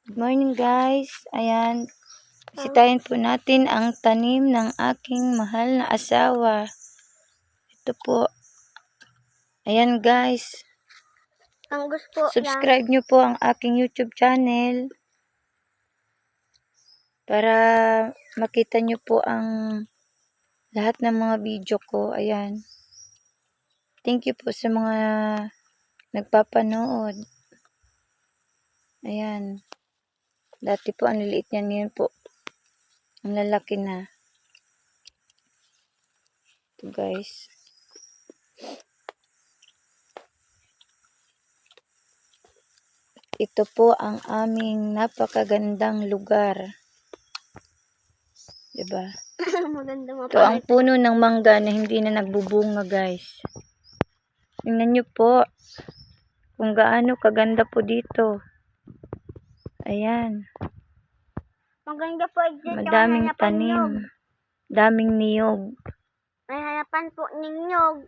Good morning guys. Ayan. Bisitahin po natin ang tanim ng aking mahal na asawa. Ito po. Ayan guys. Subscribe nyo po ang aking YouTube channel. Para makita nyo po ang lahat ng mga video ko. Ayan. Thank you po sa mga nagpapanood. Ayan. Dati po ang liliit niyan, ngayon po ang lalaki na. Ito guys. Ito po ang aming napakagandang lugar. Diba? Ito ang puno ng mangga na hindi na nagbubunga guys. Tingnan nyo po kung gaano kaganda po dito. Ayan. Maganda po dito. Madaming tanim. Daming niyog. May harapan po ng niyog.